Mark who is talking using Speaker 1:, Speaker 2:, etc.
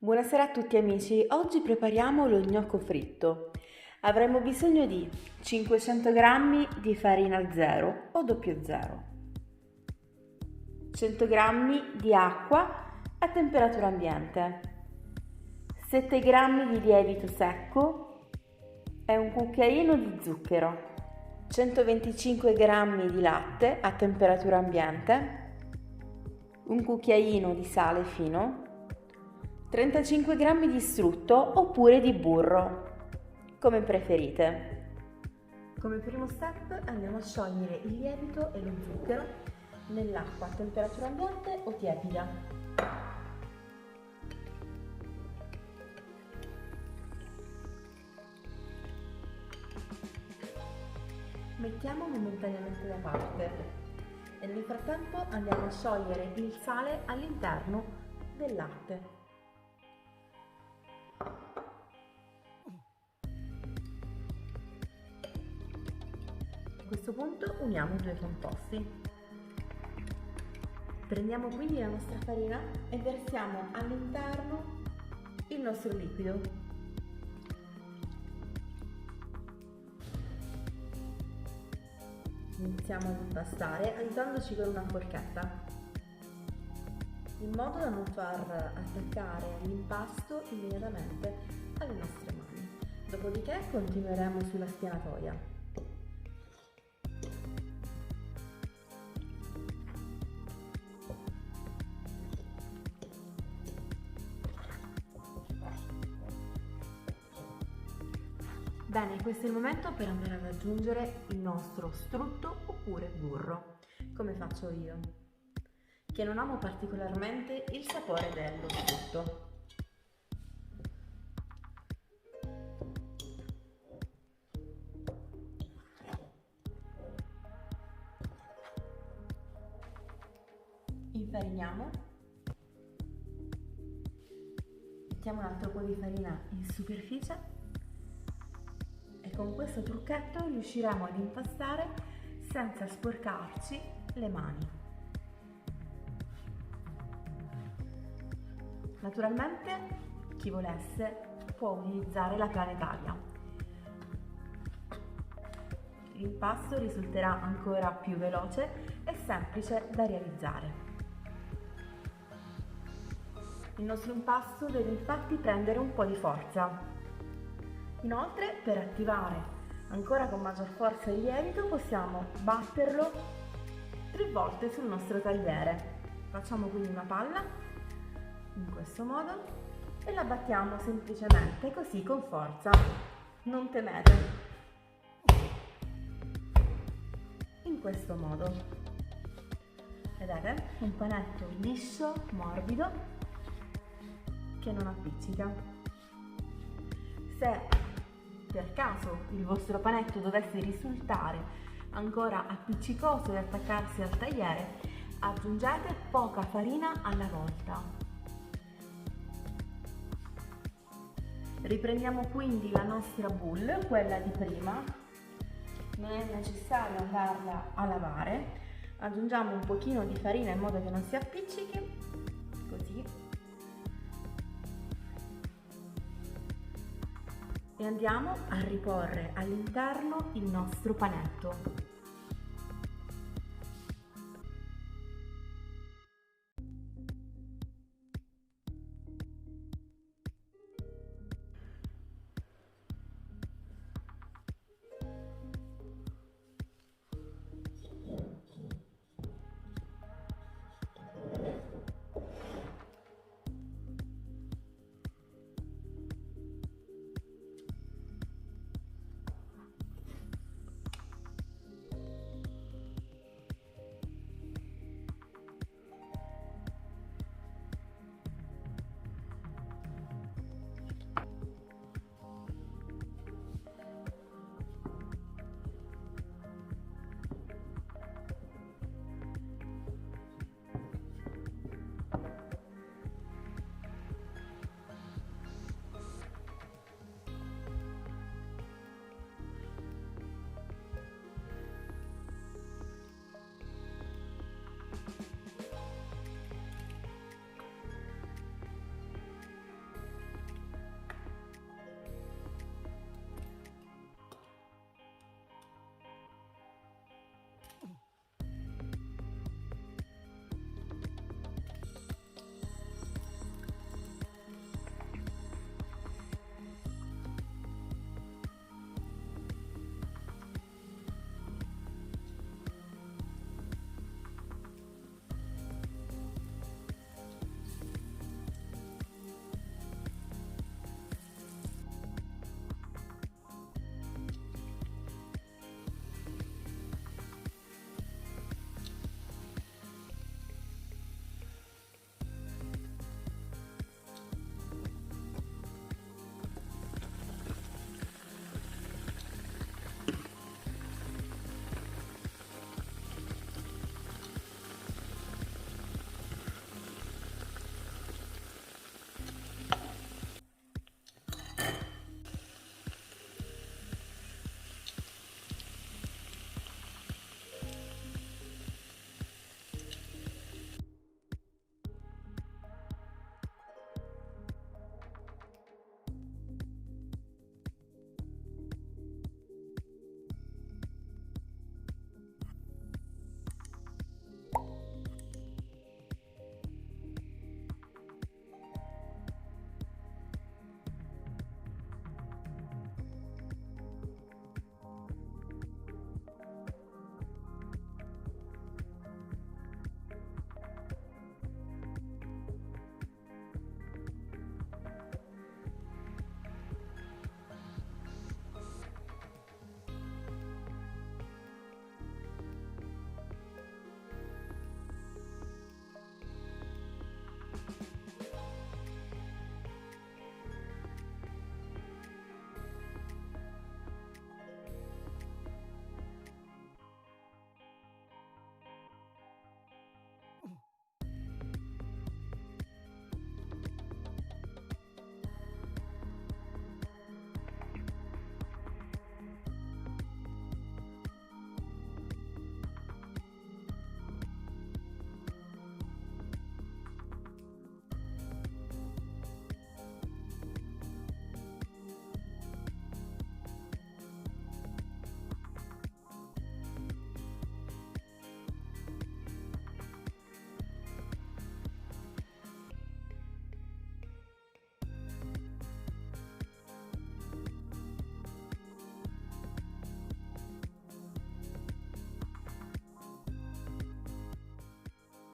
Speaker 1: Buonasera a tutti amici, oggi prepariamo lo gnocco fritto. Avremo bisogno di 500 g di farina 0 o 00, 100 g di acqua a temperatura ambiente, 7 g di lievito secco e un cucchiaino di zucchero, 125 g di latte a temperatura ambiente, un cucchiaino di sale fino, 35 g di strutto oppure di burro, come preferite. Come primo step andiamo a sciogliere il lievito e lo zucchero nell'acqua a temperatura ambiente o tiepida. Mettiamo momentaneamente da parte e nel frattempo andiamo a sciogliere il sale all'interno del latte. A questo punto uniamo i due composti. Prendiamo quindi la nostra farina e versiamo all'interno il nostro liquido. Iniziamo ad impastare aiutandoci con una forchetta, in modo da non far attaccare l'impasto immediatamente alle nostre mani. Dopodiché continueremo sulla spianatoia. Bene, questo è il momento per andare ad aggiungere il nostro strutto oppure burro, come faccio io, che non amo particolarmente il sapore dello strutto. Infariniamo, mettiamo un altro po' di farina in superficie. Con questo trucchetto riusciremo ad impastare senza sporcarci le mani. Naturalmente chi volesse può utilizzare la planetaria. L'impasto risulterà ancora più veloce e semplice da realizzare. Il nostro impasto deve infatti prendere un po' di forza. Inoltre, per attivare ancora con maggior forza il lievito, possiamo batterlo 3 volte sul nostro tagliere. Facciamo quindi una palla, in questo modo, e la battiamo semplicemente così con forza. Non temete. In questo modo. Vedete? Un panetto liscio, morbido, che non appiccica. Se per caso il vostro panetto dovesse risultare ancora appiccicoso e attaccarsi al tagliere, aggiungete poca farina alla volta. Riprendiamo quindi la nostra boule, quella di prima, non è necessario andarla a lavare, aggiungiamo un pochino di farina in modo che non si appiccichi, così. E andiamo a riporre all'interno il nostro panetto.